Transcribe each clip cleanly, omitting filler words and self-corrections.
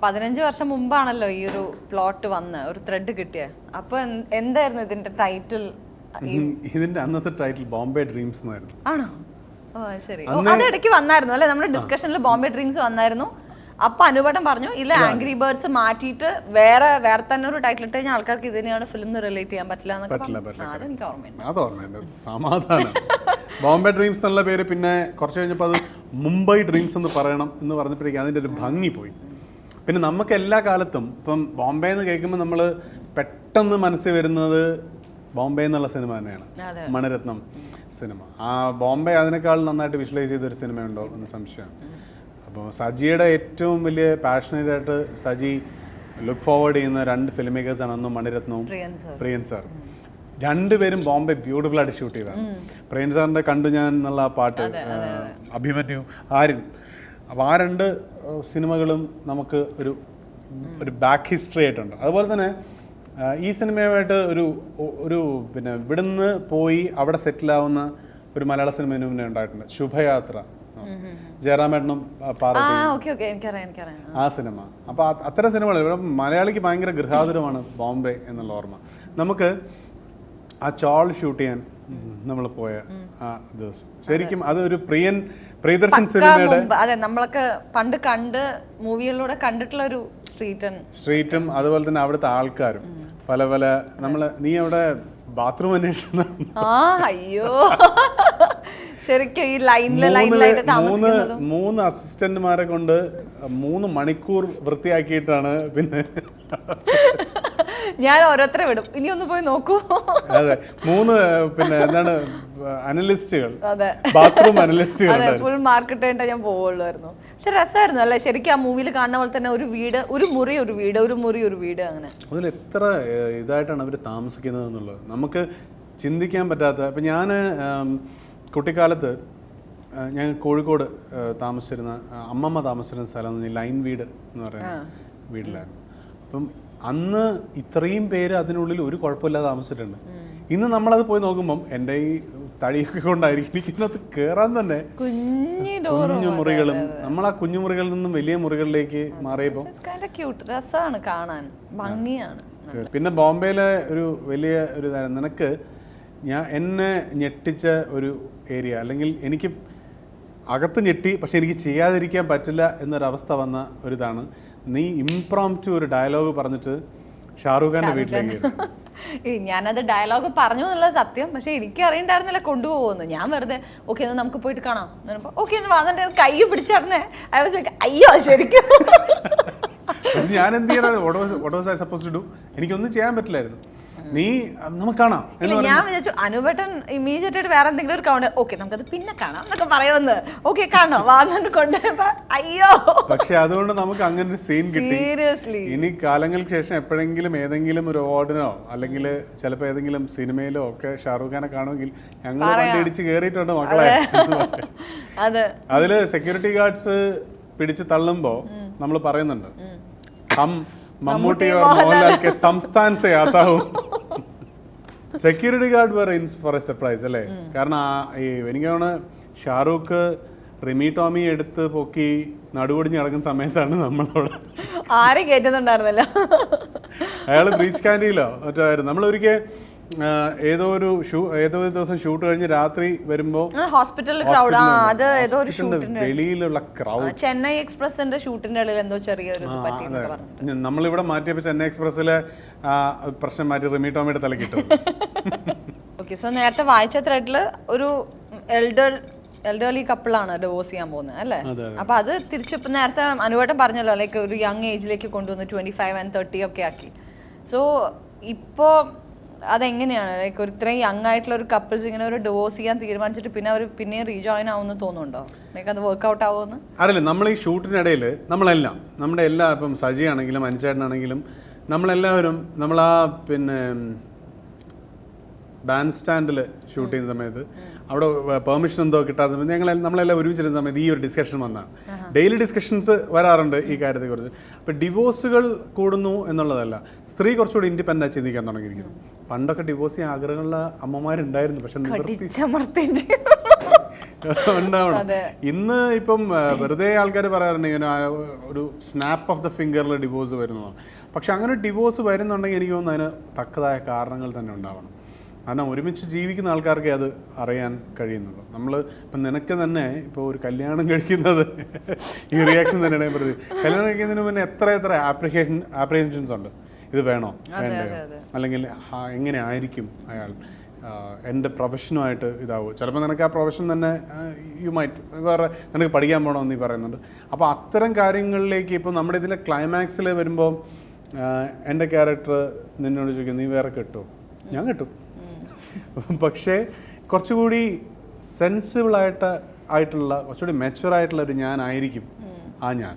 15 വർഷം മുമ്പാണല്ലോ ഈ ഒരു പ്ലോട്ട് വന്ന് ഒരു ത്രെഡ് കിട്ടിയ. അപ്പൊ എന്തായിരുന്നു ഇതിന്റെ ടൈറ്റിൽ? ഇതിന്റെ അന്നത്തെ ടൈറ്റിൽ ബോംബെ ഡ്രീംസ് എന്നായിരുന്നു. ആണോ? ഓ ശരി. അത് ഇടയ്ക്ക് വന്നായിരുന്നു അല്ലെ, നമ്മുടെ ഡിസ്കഷനിൽ ബോംബെ ഡ്രീംസ് വന്നായിരുന്നു. അപ്പൊ അനുപടം പറഞ്ഞു ഇല്ല, ആംഗ്രി ബേർഡ്സ് മാറ്റിയിട്ട് വേറെ തന്നെ ഒരു ടൈറ്റിൽ ഇട്ട് കഴിഞ്ഞാൽ ആൾക്കാർക്ക് ഇതിനെയാണ് ഫിലിം റിലേറ്റ് ചെയ്യാൻ പറ്റില്ല എന്നൊക്കെ. അതെനിക്ക് ഓർമ്മയുണ്ട്. സമാധാനം. ബോംബെ ഡ്രീംസ് എന്നുള്ള പേര് പിന്നെ കുറച്ച് കഴിഞ്ഞപ്പോൾ അത് മുംബൈ ഡ്രീംസ് എന്ന് പറയണം എന്ന് പറഞ്ഞപ്പോഴേക്കും അതിൻ്റെ ഒരു ഭംഗി പോയി. പിന്നെ നമുക്ക് എല്ലാ കാലത്തും ഇപ്പം ബോംബെ എന്ന് കേൾക്കുമ്പോൾ നമ്മൾ പെട്ടെന്ന് മനസ്സിൽ വരുന്നത് ബോംബെ എന്നുള്ള സിനിമ തന്നെയാണ്, മണിരത്നം സിനിമ. ആ ബോംബെ അതിനേക്കാൾ നന്നായിട്ട് വിഷ്വലൈസ് ചെയ്തൊരു സിനിമയുണ്ടോ എന്ന് സംശയമാണ്. അപ്പോൾ സജിയുടെ ഏറ്റവും വലിയ പാഷനേറ്റ് ആയിട്ട് സജി ലുക്ക് ഫോർവേഡ് ചെയ്യുന്ന 2 ഫിലിം മേക്കേഴ്സാണ്, ഒന്ന് മണിരത്നവും പ്രിയൻ സാർ. രണ്ടുപേരും ബോംബെ ബ്യൂട്ടിഫുൾ ആയിട്ട് ഷൂട്ട് ചെയ്തതാണ്. പ്രിയൻ സാറിൻ്റെ കണ്ടു ഞാൻ എന്നുള്ള ആ പാട്ട്, അഭിമന്യു, ആര്യൻ. അപ്പോൾ ആ 2 സിനിമകളും നമുക്ക് ഒരു ബാക്ക് ഹിസ്റ്ററി ആയിട്ടുണ്ട്. അതുപോലെ തന്നെ ഈ സിനിമയുമായിട്ട് ഒരു പിന്നെ ഇവിടുന്ന് പോയി അവിടെ സെറ്റിലാവുന്ന ഒരു മലയാള സിനിമ മുന്നേ ഉണ്ടായിട്ടുണ്ട്, ശുഭയാത്ര, ജയറാമേട്ടനും പാർവതി, ആ സിനിമ. അപ്പോൾ അത്തരം സിനിമകൾ ഇവിടെ മലയാളിക്ക് ഭയങ്കര ഗൃഹാതുരമാണ് ബോംബെ എന്നുള്ള ഓർമ്മ. നമുക്ക് ആ ചോൾ ഷൂട്ട് ചെയ്യാൻ നമ്മൾ പോയ ആ ദിവസം ശരിക്കും അത് ഒരു പ്രിയദർശൻ സിനിമയുടെ, അതെ, നമ്മളൊക്കെ പണ്ട് മൂവികളിലൂടെ കണ്ടിട്ടുള്ള ഒരു സ്ട്രീറ്റും അതുപോലെ തന്നെ അവിടുത്തെ ആൾക്കാരും പല നീ അവിടെ ബാത്റൂം അന്വേഷണം. അയ്യോ ശരിക്കും ഈ ലൈനിലായിട്ട് താമസിക്കുന്നതും 3 അസിസ്റ്റന്റുമാരെ കൊണ്ട് 3 മണിക്കൂർ വൃത്തിയാക്കിയിട്ടാണ്. പിന്നെ ഞാൻ ഓരോരുത്തരെ വിടും, ഇനി ഒന്ന് പോയി നോക്കൂ. അതെ, 3 പിന്നെ എന്താണ് അനലിസ്റ്റുകൾ, ബാത്റൂം അനലിസ്റ്റുകൾ. അതെ, ഫുൾ മാർക്കറ്റ് ആയിട്ട് ഞാൻ പോവുള്ളായിരുന്നു. പക്ഷെ രസമായിരുന്നു അല്ലേ ശരിക്കും ആ മൂവിയിൽ കാണുന്ന പോലെ തന്നെ. ഒരു വീട്, ഒരു മുറി ഒരു വീട്, അങ്ങനെ അതിൽ എത്ര ഇതായിട്ടാണ് അവർ താമസിക്കുന്നത് എന്നുള്ളത് നമുക്ക് ചിന്തിക്കാൻ പറ്റാത്ത. ഇപ്പം ഞാൻ കുട്ടിക്കാലത്ത് ഞാൻ കോഴിക്കോട് താമസിച്ചിരുന്ന അമ്മമ്മ താമസിച്ചിരുന്ന സ്ഥലം ലൈൻ വീട് എന്ന് പറയുന്ന വീട്ടിലായിരുന്നു. അപ്പം അന്ന് ഇത്രയും പേര് അതിനുള്ളിൽ ഒരു കുഴപ്പമില്ലാതെ താമസിച്ചിട്ടുണ്ട്. ഇന്ന് നമ്മളത് പോയി നോക്കുമ്പം എൻ്റെ ഈ തടിയൊക്കെ കൊണ്ടായിരിക്കും ഇരിക്കുന്നത് കയറാൻ തന്നെ കുഞ്ഞു മുറികളും. നമ്മൾ ആ കുഞ്ഞു മുറികളിൽ നിന്നും വലിയ മുറികളിലേക്ക് മാറിയപ്പോൾ രസമാണ് കാണാൻ, ഭംഗിയാണ്. പിന്നെ ബോംബെയിലെ ഒരു വലിയ ഒരു നിനക്ക് എന്നെ ഞെട്ടിച്ച ഒരു ഏരിയ, അല്ലെങ്കിൽ എനിക്ക് അകത്ത് ഞെട്ടി പക്ഷെ എനിക്ക് ചെയ്യാതിരിക്കാൻ പറ്റില്ല എന്നൊരവസ്ഥ വന്ന ഒരിതാണ്, നീ ഇംപ്രോംപ്റ്റു ഒരു ഡയലോഗ് പറഞ്ഞിട്ട് ഷാറൂഖ് ഖാന്റെ വീട്ടിലേക്ക്. ഞാനത് ഡയലോഗ് പറഞ്ഞു എന്നുള്ളത് സത്യം, പക്ഷെ എനിക്ക് അറിയണ്ടായിരുന്നില്ല കൊണ്ടുപോകുന്നു. ഞാൻ വെറുതെ ഓക്കെ നമുക്ക് പോയിട്ട് കാണാം, ഓക്കെ വന്നിട്ട് കൈ പിടിച്ചോടനെ അയ്യോ ശരിക്കും ഞാൻ എന്ത് ചെയ്യണം, എനിക്കൊന്നും ചെയ്യാൻ പറ്റില്ലായിരുന്നു. നീ നമുക്ക് കാണാം. ഞാൻ വിചാരിച്ചു അനുപേട്ടൻ ഇമ്മീഡിയറ്റ് ആയിട്ട് വേറെ എന്തെങ്കിലും ഒരു കൗണ്ടർ, ഓക്കെ നമുക്കത് പിന്നെ കാണാം എന്നൊക്കെ പറയുമെന്ന്. ഓക്കെ കാണോ വാങ്ങാൻ കൊണ്ടുപോയപ്പോ അയ്യോ. പക്ഷെ അതുകൊണ്ട് നമുക്ക് അങ്ങനെ ഒരു സീൻ കിട്ടി. സീരിയസ്ലി ഇനി കാലങ്ങൾക്ക് ശേഷം എപ്പോഴെങ്കിലും ഏതെങ്കിലും ഒരു അവാർഡിനോ അല്ലെങ്കിൽ ചിലപ്പോൾ ഏതെങ്കിലും സിനിമയിലോ ഒക്കെ ഷാറൂഖ് ഖാനെ കാണുമെങ്കിൽ ഞങ്ങൾ വണ്ടി ഇടിച്ച് കയറിയിട്ടുണ്ട് മക്കളെ. അതില് സെക്യൂരിറ്റി ഗാർഡ്സ് പിടിച്ച് തള്ളുമ്പോ നമ്മൾ പറയുന്നുണ്ട് മമ്മൂട്ടി और മോഹൻലാൽ के സംസ്ഥാൻ से आता हूं. സെക്യൂരിറ്റി ഗാർഡ് വേറെ ഫോർ എ സർപ്രൈസ് അല്ലേ. കാരണം എനിക്കാണ് ഷാറൂഖ് റിമി ടോമി എടുത്ത് പൊക്കി നടുവൊടിഞ്ഞ് കിടക്കുന്ന സമയത്താണ് നമ്മളവിടെ ആരും കേറ്റുന്നുണ്ടായിരുന്നല്ലോ. അയാൾ ബ്രീച്ച് കാൻഡിയിലോ മറ്റോ ആയിരുന്നു. നമ്മളൊരിക്കൽ ഏതോ ഒരു ദിവസം ഷൂട്ട് കഴിഞ്ഞ് രാത്രി വരുമ്പോ ഹോസ്പിറ്റലിൽ ക്രൗഡ്, അത് ഏതോ ഒരു ഷൂട്ടിന്റെ വെളിയിലുള്ള ക്രൗഡ്. ചെന്നൈ എക്സ്പ്രസിന്റെ ഷൂട്ടിന്റെ ഇടയിൽ എന്തോ ചെറിയൊരു നമ്മളിവിടെ മാറ്റിയപ്പോ ചെന്നൈ എക്സ്പ്രസിലെ പ്രശ്നം മാറ്റി റിമി ടോമിയുടെ തലക്കിട്ടു. ഓക്കെ, സോ നേരത്തെ വായിച്ച ത്രെഡില് ഒരു എൽഡർലി കപ്പിളാണ് ഡിവോഴ്സ് ചെയ്യാൻ പോകുന്നത് അല്ലേ. അപ്പൊ അത് തിരിച്ചിപ്പോ നേരത്തെ അനുവേട്ടൻ പറഞ്ഞല്ലോ, ലൈക്ക് ഒരു യങ് ഏജിലേക്ക് കൊണ്ടുവന്ന് 25 and 30 ഒക്കെ ആക്കി. സോ ഇപ്പോ അതെങ്ങനെയാണ്, ലൈക്ക് ഒരു ഇത്രയും യങ് ആയിട്ടുള്ള ഒരു കപ്പിൾസ് ഇങ്ങനെ ഒരു ഡിവോഴ്സ് ചെയ്യാൻ തീരുമാനിച്ചിട്ട് പിന്നെ അവർ പിന്നെയും റീജോയിൻ ആവുമെന്ന് തോന്നുന്നുണ്ടോ? ലൈക്ക് അത് വർക്ക്ഔട്ട് ആവുമെന്ന് അറിയില്ല. നമ്മൾ ഈ ഷൂട്ടിനിടയിൽ നമ്മുടെ എല്ലാ ഇപ്പം സജി ആണെങ്കിലും അനിച്ചേട്ടനാണെങ്കിലും നമ്മളെല്ലാവരും പിന്നെ ബാൻഡ് സ്റ്റാൻഡിൽ ഷൂട്ട് ചെയ്യുന്ന സമയത്ത് അവിടെ പെർമിഷൻ എന്തോ കിട്ടാത്ത നമ്മളെല്ലാം ഒരുമിച്ചിരുന്ന സമയത്ത് ഈ ഒരു ഡിസ്കഷൻ വന്നതാണ്. ഡെയിലി ഡിസ്കഷൻസ് വരാറുണ്ട് ഈ കാര്യത്തെക്കുറിച്ച്. അപ്പം ഡിവോഴ്സുകൾ കൂടുന്നു എന്നുള്ളതല്ല, സ്ത്രീ കുറച്ചുകൂടി ഇൻഡിപെൻഡൻ്റ് ചിന്തിക്കാൻ തുടങ്ങിയിരിക്കുന്നു. പണ്ടൊക്കെ ഡിവോഴ്സ് ചെയ്യാൻ ആഗ്രഹമുള്ള അമ്മമാരുണ്ടായിരുന്നു, പക്ഷെ ഉണ്ടാവണം. ഇന്ന് ഇപ്പം വെറുതെ ആൾക്കാർ പറയാറുണ്ട് ഇങ്ങനെ ഒരു സ്നാപ്പ് ഓഫ് ദ ഫിംഗറിൽ ഡിവോഴ്സ് വരുന്നതാണ്. പക്ഷെ അങ്ങനെ ഡിവോഴ്സ് വരുന്നുണ്ടെങ്കിൽ എനിക്ക് തോന്നുന്നു അതിന് തക്കതായ കാരണങ്ങൾ തന്നെ ഉണ്ടാവണം. കാരണം ഒരുമിച്ച് ജീവിക്കുന്ന ആൾക്കാർക്ക് അത് അറിയാൻ കഴിയുന്നുള്ളൂ. നമ്മൾ ഇപ്പം നിനക്ക് തന്നെ ഇപ്പോൾ ഒരു കല്യാണം കഴിക്കുന്നത് ഈ റിയാക്ഷൻ തന്നെയാണ് ഞാൻ പറഞ്ഞത്. കല്യാണം കഴിക്കുന്നതിന് മുന്നേ എത്ര ആപ്രിഹെൻഷൻസ് ഉണ്ട്. ഇത് വേണോ വേണ്ടയോ, അല്ലെങ്കിൽ എങ്ങനെ ആയിരിക്കും അയാൾ, എൻ്റെ പ്രൊഫഷനുമായിട്ട് ഇതാവും. ചിലപ്പോൾ നിനക്ക് ആ പ്രൊഫഷൻ തന്നെ യു മൈറ്റ് വേറെ നിനക്ക് പഠിക്കാൻ പോകണമെന്ന് നീ പറയുന്നുണ്ട്. അപ്പോൾ അത്തരം കാര്യങ്ങളിലേക്ക് ഇപ്പോൾ നമ്മുടെ ഇതിലെ ക്ലൈമാക്സിൽ വരുമ്പോൾ എൻ്റെ ക്യാരക്ടർ നിന്നോട് ചോദിക്കും നീ വേറെ കെട്ടുമോ? ഞാൻ കെട്ടും. പക്ഷേ കുറച്ചുകൂടി ആയിട്ടുള്ള കുറച്ചുകൂടി മെച്യൂർ ആയിട്ടുള്ള ഒരു ഞാനായിരിക്കും ഞാൻ.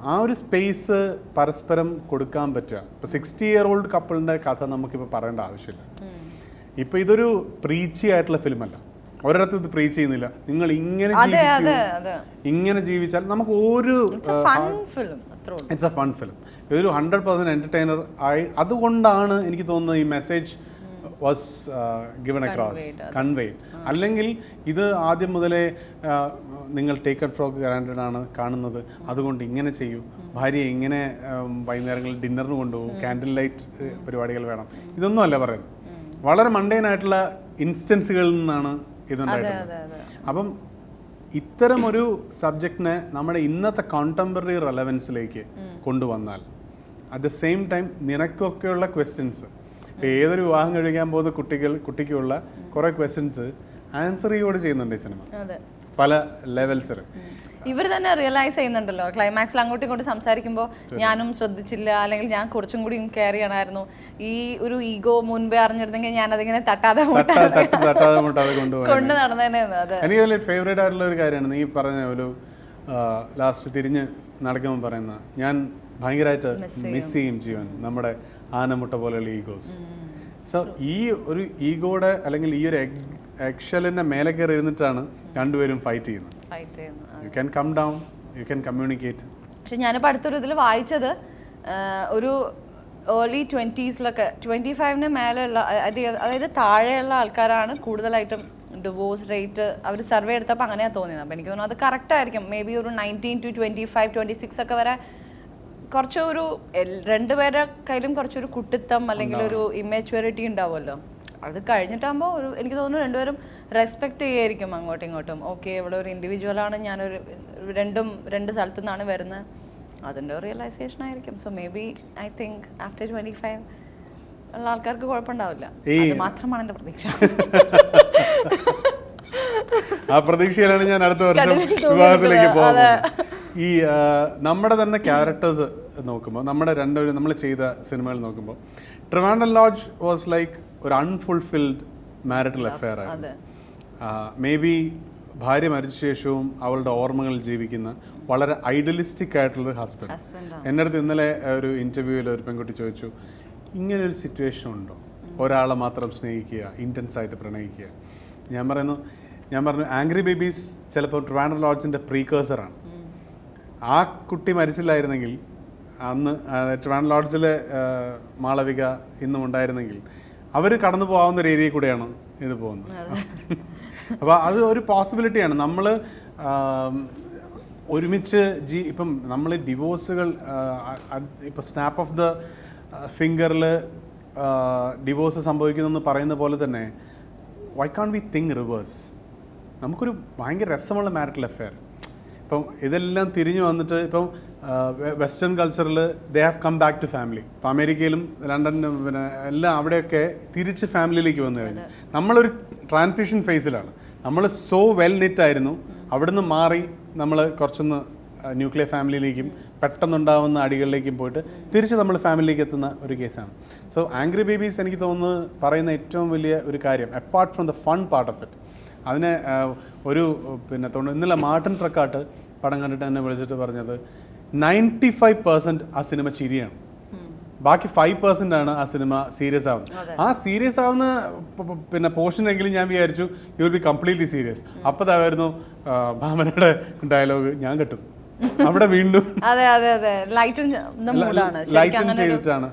ആ ഒരു സ്പേസ് പരസ്പരം കൊടുക്കാൻ പറ്റുക. ഇപ്പോൾ 60-year-old കപ്പിളിൻ്റെ കഥ നമുക്കിപ്പോൾ പറയേണ്ട ആവശ്യമില്ല. ഇപ്പോൾ ഇതൊരു പ്രീച്ചി ആയിട്ടുള്ള ഫിലിമല്ല. ഒരിടത്തും ഇത് പ്രീച്ച് ചെയ്യുന്നില്ല. നിങ്ങൾ ഇങ്ങനെ ജീവിച്ചാൽ നമുക്ക് ഒരു ഇറ്റ്സ് എ ഫൺ ഫിലിം. ഇതൊരു 100% എന്റർടൈനർ ആയി. അതുകൊണ്ടാണ് എനിക്ക് തോന്നുന്നത് ഈ message was given across, convey. അല്ലെങ്കിൽ ഇത് ആദ്യം മുതലേ നിങ്ങൾ ടേക്കൺ ഫോർ ഗ്രാൻഡഡ് ആണ് കാണുന്നത്, അതുകൊണ്ട് ഇങ്ങനെ ചെയ്യൂ, ഭാര്യയെ ഇങ്ങനെ വൈകുന്നേരങ്ങളിൽ ഡിന്നറിന് കൊണ്ടുപോകും, ക്യാൻഡിൽ ലൈറ്റ് പരിപാടികൾ വേണം, ഇതൊന്നും അല്ല പറയുന്നത്. വളരെ മണ്ടൈൻ ആയിട്ടുള്ള ഇൻസ്റ്റൻസുകളിൽ നിന്നാണ് ഇതുണ്ടായിട്ടുള്ളത്. അപ്പം ഇത്തരം ഒരു സബ്ജക്റ്റിനെ നമ്മുടെ ഇന്നത്തെ കോണ്ടംപററി റെലവൻസിലേക്ക് കൊണ്ടുവന്നാൽ അറ്റ് ദ സെയിം ടൈം നിനക്കൊക്കെയുള്ള ക്വസ്റ്റ്യൻസ്, ഏതൊരു വിവാഹം കഴിക്കാൻ പോകുന്ന കുട്ടിക്കുള്ള കുറെ ക്വസ്റ്റ്യൻസ് ആൻസർ ചെയ്യുകയോട് ചെയ്യുന്നുണ്ട് ഈ സിനിമ പല ലെവൽസിൽ. ഇവർ തന്നെ റിയലൈസ് ചെയ്യുന്നുണ്ടല്ലോ ക്ലൈമാക്സിൽ അങ്ങോട്ടും ഇങ്ങോട്ടും സംസാരിക്കുമ്പോൾ ഞാനും ശ്രദ്ധിച്ചില്ല, അല്ലെങ്കിൽ ഞാൻ കുറച്ചും കൂടി കെയർ ചെയ്യണമായിരുന്നു, ഈ ഒരു ഈഗോ മുൻപേ അറിഞ്ഞിരുന്നെങ്കിൽ ഞാൻ അതിങ്ങനെ തട്ടാതെ കൊണ്ട് നടന്നേനെ. എനിക്ക് ഫേവറേറ്റ് ആയിട്ടുള്ള ഒരു കാര്യമാണ് നീ പറഞ്ഞ ഒരു ലാസ്റ്റ് തിരിഞ്ഞ് നടക്കുമ്പോൾ പറയുന്ന, ഞാൻ ഭയങ്കരമായിട്ട് മിസ് ചെയ്യും ജീവൻ നമ്മുടെ ആനമുട്ട പോലെയുള്ള ഈഗോസ്. സോ ഈ ഒരു ഈഗോയുടെ അല്ലെങ്കിൽ ഈ ഒരു എക്ഷലിന്റെ മേലെ കയറി ഇരുന്നിട്ടാണ് രണ്ടുപേരും ഫൈറ്റ് ചെയ്യുന്നത്. You can come down, you can communicate. പക്ഷെ ഞാനിപ്പോൾ അടുത്തൊരു ഇതിൽ വായിച്ചത് ഒരു ഏർലി 20s 25-ന് മേലെയുള്ള അതായത് താഴെയുള്ള ആൾക്കാരാണ് കൂടുതലായിട്ടും ഡിവോഴ്സ് റേറ്റ് അവർ സർവേ എടുത്തപ്പോൾ അങ്ങനെയാണ് തോന്നിയത്. അപ്പോൾ എനിക്ക് തോന്നുന്നു അത് കറക്റ്റ് ആയിരിക്കും. മേ ബി ഒരു 19 to 25, 26 ഒക്കെ വരെ കുറച്ചൊരു രണ്ടുപേരുടെ കയ്യിലും കുറച്ചൊരു കുട്ടിത്തം അല്ലെങ്കിൽ ഒരു ഇമ്മച്യൂരിറ്റി ഉണ്ടാവുമല്ലോ. അത് കഴിഞ്ഞിട്ടാകുമ്പോൾ ഒരു എനിക്ക് തോന്നുന്നു രണ്ടുപേരും റെസ്പെക്ട് ചെയ്യായിരിക്കും അങ്ങോട്ടും ഇങ്ങോട്ടും. ഓക്കെ, ഇവിടെ ഒരു ഇൻഡിവിജ്വലാണ്, ഞാനൊരു രണ്ട് സ്ഥലത്തു നിന്നാണ് വരുന്നത്, അതിൻ്റെ റിയലൈസേഷൻ ആയിരിക്കും. So may be I think after 25 ഉള്ള ആൾക്കാർക്ക് കുഴപ്പമുണ്ടാവില്ല. അത് മാത്രമാണ് എൻ്റെ പ്രതീക്ഷ. ആ പ്രതീക്ഷയിലാണ് ഞാൻ അടുത്ത വർഷം വിവാഹത്തിലേക്ക് പോകുന്നത്. ഈ നമ്മുടെ തന്നെ ക്യാരക്ടേഴ്സ് നോക്കുമ്പോൾ നമ്മുടെ രണ്ടുപേരും നമ്മൾ ചെയ്ത സിനിമകൾ നോക്കുമ്പോൾ ട്രിവാൻഡ്രം ലോഡ്ജ് വാസ് ലൈക്ക് ഒരു അൺഫുൾഫിൽഡ് മാരിറ്റൽ അഫെയർ ആയിരുന്നു. മേ ബി ഭാര്യ മരിച്ച ശേഷവും അവളുടെ ഓർമ്മകൾ ജീവിക്കുന്ന വളരെ ഐഡലിസ്റ്റിക് ആയിട്ടുള്ള ഹസ്ബൻഡ്. എൻ്റെ അടുത്ത് ഇന്നലെ ഒരു ഇൻ്റർവ്യൂവിൽ ഒരു പെൺകുട്ടി ചോദിച്ചു, ഇങ്ങനൊരു സിറ്റുവേഷൻ ഉണ്ടോ, ഒരാളെ മാത്രം സ്നേഹിക്കുക, ഇൻറ്റൻസ് ആയിട്ട് പ്രണയിക്കുക? ഞാൻ പറഞ്ഞു ആംഗ്രി ബേബീസ് ചിലപ്പോൾ ട്രിവാൻഡ്രം ലോഡ്ജിൻ്റെ പ്രീകേഴ്സറാണ്. ആ കുട്ടി മരിച്ചില്ലായിരുന്നെങ്കിൽ, അന്ന് ട്രിവാൻഡ്രം ലോഡ്ജിലെ മാളവിക ഇന്നും ഉണ്ടായിരുന്നെങ്കിൽ അവർ കടന്നു പോകാവുന്ന ഒരു ഏരിയയിൽ കൂടെയാണ് ഇത് പോകുന്നത്. അപ്പോൾ അത് ഒരു പോസിബിലിറ്റിയാണ്. നമ്മൾ ഒരുമിച്ച് ഇപ്പം നമ്മൾ ഡിവോഴ്സുകൾ ഇപ്പം സ്നാപ്പ് ഓഫ് ദ ഫിംഗറിൽ ഡിവോഴ്സ് സംഭവിക്കുന്നെന്ന് പറയുന്ന പോലെ തന്നെ why can we think reverse? നമുക്കൊരു ഭയങ്കര രസമുള്ള മാരിറ്റൽ അഫെയർ. ഇപ്പം ഇതെല്ലാം തിരിഞ്ഞു വന്നിട്ട് ഇപ്പം വെസ്റ്റേൺ കൾച്ചറിൽ they have come back to family. ഇപ്പം അമേരിക്കയിലും ലണ്ടനിലും പിന്നെ എല്ലാം അവിടെയൊക്കെ തിരിച്ച് ഫാമിലിയിലേക്ക് വന്നു കഴിഞ്ഞു. നമ്മളൊരു ട്രാൻസിഷൻ ഫേസിലാണ്. നമ്മൾ സോ വെൽ നിറ്റ് ആയിരുന്നു, അവിടുന്ന് മാറി നമ്മൾ കുറച്ചൊന്ന് ന്യൂക്ലിയർ ഫാമിലിയിലേക്കും പെട്ടെന്നുണ്ടാവുന്ന അടികളിലേക്കും പോയിട്ട് തിരിച്ച് നമ്മൾ ഫാമിലിയിലേക്ക് എത്തുന്ന ഒരു കേസാണ്. സോ ആംഗ്രി ബേബീസ് എനിക്ക് തോന്നുന്നു പറയുന്ന ഏറ്റവും വലിയ ഒരു കാര്യം, apart from the fun part of it, അതിനെ ഒരു പിന്നെ ഇന്നലെ മാർട്ടിൻ ട്രക്കാട്ട് പടം കണ്ടിട്ട് എന്നെ വിളിച്ചിട്ട് പറഞ്ഞത് 95% ആ സിനിമ ചിരിയാണ്, ബാക്കി 5% ആണ് ആ സിനിമ സീരിയസ് ആവുന്നത്. ആ സീരിയസ് ആവുന്ന പിന്നെ പോർഷനെങ്കിലും ഞാൻ വിചാരിച്ചു you will be completely serious. അപ്പതായിരുന്നു ഭാമനയുടെ ഡയലോഗ്, ഞാൻ കെട്ടും. അവിടെ വീണ്ടും ചെയ്തിട്ടാണ്.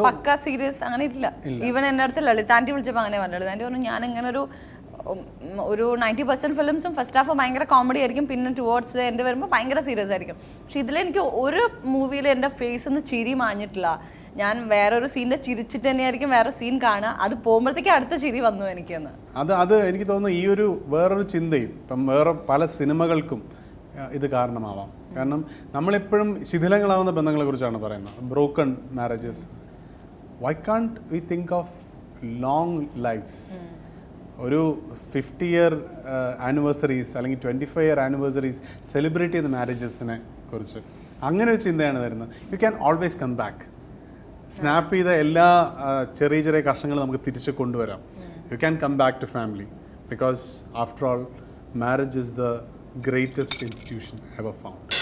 പക്ക സീരിയസ് അങ്ങനെ ഇല്ല. ഈവൻ എന്റെ അടുത്ത് ലളിതാന്റി വിളിച്ചപ്പോൾ അങ്ങനെ പറഞ്ഞു. ലളിതാന്റി പറഞ്ഞു ഞാൻ ഇങ്ങനെ ഒരു ഒരു 90% ഫിലിംസും ഫസ്റ്റ് ഹാഫ് ഭയങ്കര കോമഡി ആയിരിക്കും, പിന്നെ ടുവേർഡ്സ് എൻ്റെ വരുമ്പോൾ ഭയങ്കര സീരിയസ് ആയിരിക്കും. പക്ഷെ ഇതിലെനിക്ക് ഒരു മൂവിയിൽ എൻ്റെ ഫേസ് നിന്ന് ചിരി മാഞ്ഞിട്ടില്ല. ഞാൻ വേറൊരു സീനിൻ്റെ ചിരിച്ചിട്ട് തന്നെയായിരിക്കും വേറെ സീൻ കാണുക, അത് പോകുമ്പോഴത്തേക്ക് അടുത്ത ചിരി വന്നു എനിക്കെന്ന്. അത് എനിക്ക് തോന്നുന്നു ഈ ഒരു വേറൊരു ചിന്തയും ഇപ്പം വേറെ പല സിനിമകൾക്കും ഇത് കാരണമാവാം. കാരണം നമ്മളെപ്പോഴും ശിഥിലങ്ങളാവുന്ന ബന്ധങ്ങളെ കുറിച്ചാണ് പറയുന്നത്, broken marriages. Why can't we think of long lifes? ഒരു 50 ഇയർ ആനിവേഴ്സറീസ് അല്ലെങ്കിൽ 25 ഇയർ ആനിവേഴ്സറീസ് സെലിബ്രേറ്റ് ചെയ്ത മാരേജസിനെ കുറിച്ച് അങ്ങനെ ഒരു ചിന്തയാണ് വരുന്നത്. You can always come back. Snap ചെയ്ത എല്ലാ ചെറിയ ചെറിയ കഷ്ണങ്ങളും നമുക്ക് തിരിച്ച് കൊണ്ടുവരാം. You can come back to family because after all marriage is the greatest institution ever found.